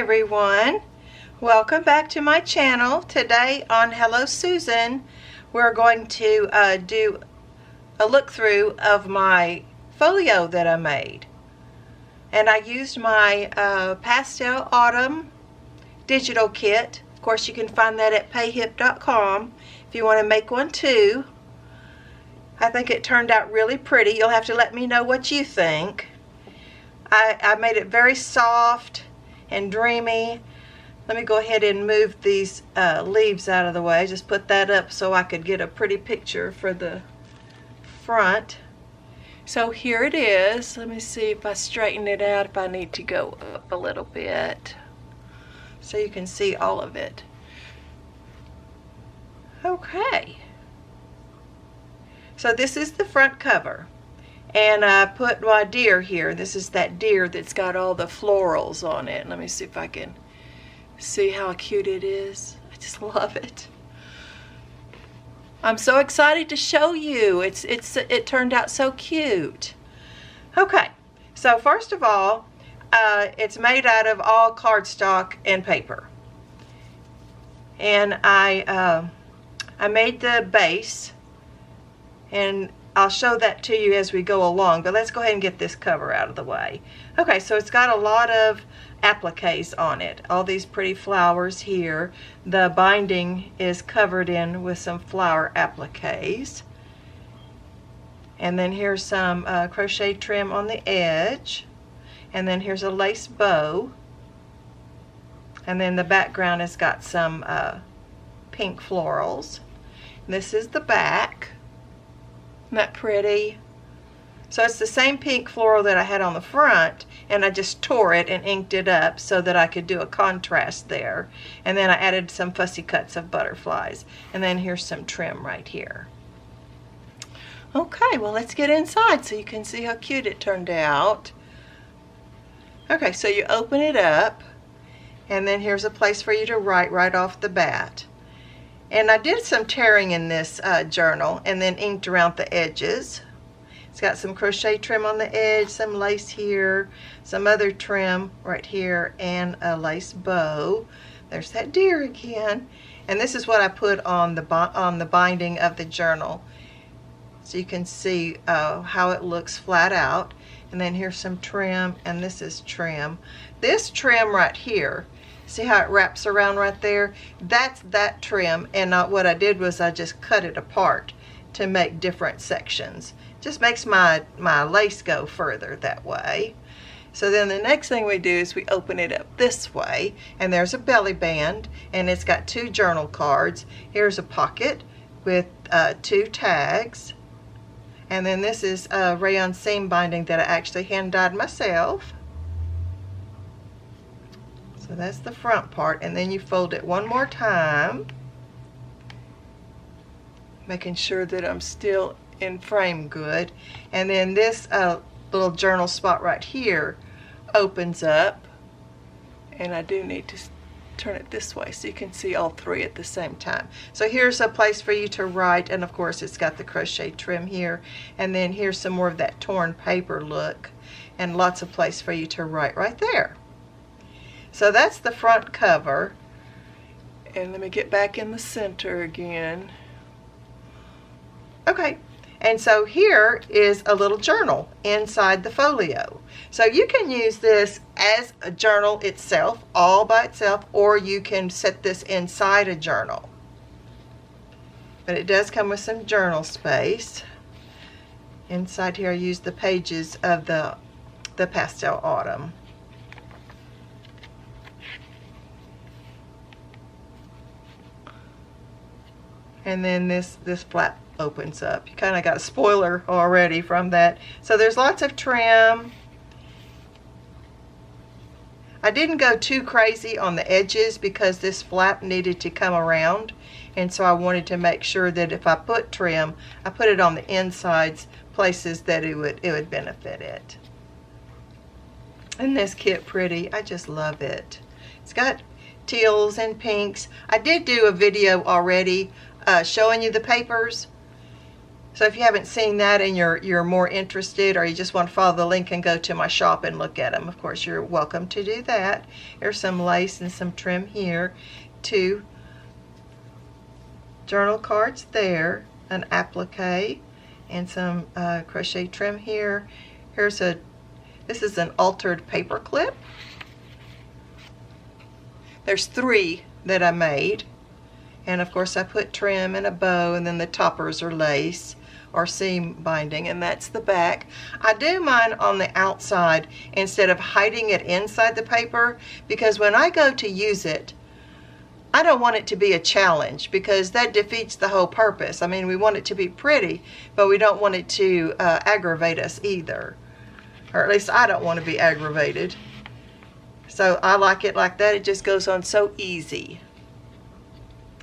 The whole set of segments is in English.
everyone, welcome back to my channel. Today on Hello Susan we're going to do a look through of my folio that I made, and I used my pastel autumn digital kit. Of course you can find that at payhip.com if you want to make one too. I think it turned out really pretty. You'll have to let me know what you think. I made it very soft and dreamy. Let me go ahead and move these leaves out of the way. Just put that up so I could get a pretty picture for the front. So here it is. Let me see if I straighten it out, if I need to go up a little bit so you can see all of it. Okay. So this is the front cover. And I put my deer here. This is that deer that's got all the florals on it. Let me see if I can see how cute it is. I just love it. I'm so excited to show you. It turned out so cute. Okay, so first of all, it's made out of all cardstock and paper. And I made the base, and I'll show that to you as we go along, but let's go ahead and get this cover out of the way. Okay, so it's got a lot of appliques on it. All these pretty flowers here. The binding is covered in with some flower appliques. And then here's some crochet trim on the edge. And then here's a lace bow. And then the background has got some pink florals. This is the back. Isn't that pretty? So it's the same pink floral that I had on the front, and I just tore it and inked it up so that I could do a contrast there. And then I added some fussy cuts of butterflies. And then here's some trim right here. Okay, well let's get inside so you can see how cute it turned out. Okay, so you open it up, and then here's a place for you to write right off the bat. And I did some tearing in this journal and then inked around the edges. It's got some crochet trim on the edge, some lace here, some other trim right here, and a lace bow. There's that deer again. And this is what I put on the binding of the journal, so you can see how it looks flat out. And then here's some trim, and this is trim. This trim right here, see how it wraps around right there? That's that trim, and what I did was I just cut it apart to make different sections. Just makes my lace go further that way. So then the next thing we do is we open it up this way, and there's a belly band, and it's got 2 journal cards. Here's a pocket with 2 tags, and then this is a rayon seam binding that I actually hand dyed myself. So that's the front part, and then you fold it one more time, making sure that I'm still in frame good. And then this little journal spot right here opens up, and I do need to turn it this way so you can see all 3 at the same time. So here's a place for you to write, and of course it's got the crochet trim here, and then here's some more of that torn paper look, and lots of place for you to write right there. So that's the front cover. And let me get back in the center again. Okay, and so here is a little journal inside the folio. So you can use this as a journal itself, all by itself, or you can set this inside a journal. But it does come with some journal space. Inside here I used the pages of the Pastel Autumn. And then this flap opens up. You kind of got a spoiler already from that. So there's lots of trim. I didn't go too crazy on the edges because this flap needed to come around, and so I wanted to make sure that if I put trim, I put it on the insides, places that it would benefit it. Isn't this kit pretty? I just love it. It's got teals and pinks. I did do a video already showing you the papers, So if you haven't seen that and you're more interested, or you just want to follow the link and go to my shop and look at them, of course you're welcome to do that. There's some lace and some trim here. 2 journal cards there, an applique, and some crochet trim here. This is an altered paper clip. There's 3 that I made, and of course I put trim and a bow, and then the toppers are lace or seam binding, and that's the back. I do mine on the outside instead of hiding it inside the paper, because when I go to use it, I don't want it to be a challenge, because that defeats the whole purpose. I mean, we want it to be pretty, but we don't want it to aggravate us either. Or at least I don't want to be aggravated. So I like it like that. It just goes on so easy.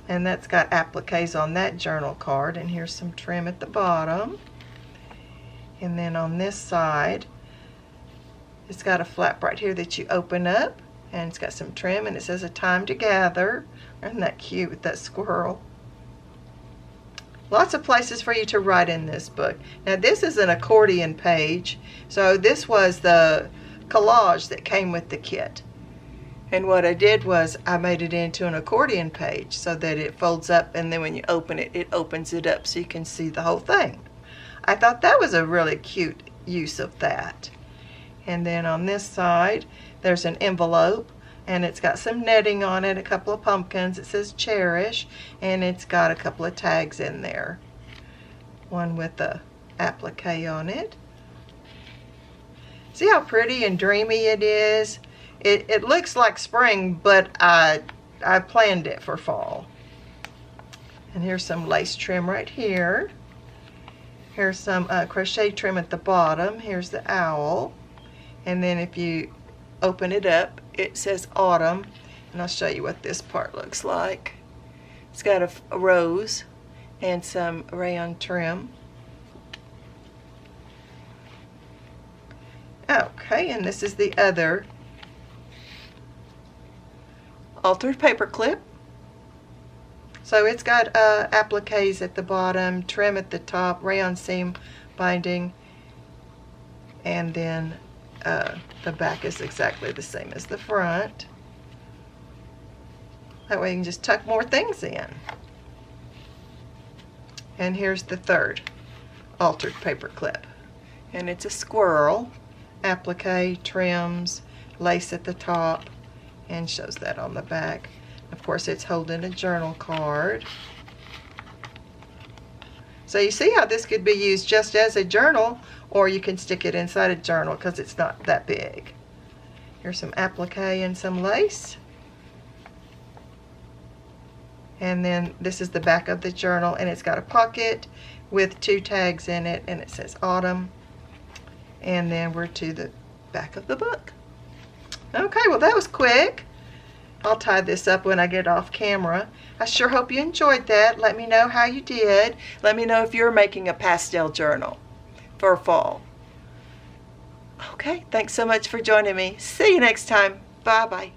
And that's got appliques on that journal card. And here's some trim at the bottom. And then on this side, it's got a flap right here that you open up. And it's got some trim, and it says a time to gather. Isn't that cute with that squirrel? Lots of places for you to write in this book. Now this is an accordion page. So this was the collage that came with the kit. And what I did was I made it into an accordion page so that it folds up, and then when you open it, it opens it up so you can see the whole thing. I thought that was a really cute use of that. And then on this side, there's an envelope, and it's got some netting on it, a couple of pumpkins. It says cherish, and it's got a couple of tags in there. One with the applique on it. See how pretty and dreamy it is? It looks like spring, but I planned it for fall. And here's some lace trim right here. Here's some crochet trim at the bottom. Here's the owl. And then if you open it up, it says autumn. And I'll show you what this part looks like. It's got a rose and some rayon trim. Okay, and this is the other altered paper clip. So it's got appliques at the bottom, trim at the top, rayon seam binding, and then the back is exactly the same as the front. That way you can just tuck more things in. And here's the third altered paper clip. And it's a squirrel, applique, trims, lace at the top, and shows that on the back. Of course, it's holding a journal card. So you see how this could be used just as a journal, or you can stick it inside a journal because it's not that big. Here's some applique and some lace. And then this is the back of the journal, and it's got a pocket with 2 tags in it, and it says autumn. And then we're to the back of the book. Okay, well that was quick. I'll tie this up when I get off camera. I sure hope you enjoyed that. Let me know how you did. Let me know if you're making a pastel journal for fall. Okay, thanks so much for joining me. See you next time. Bye-bye.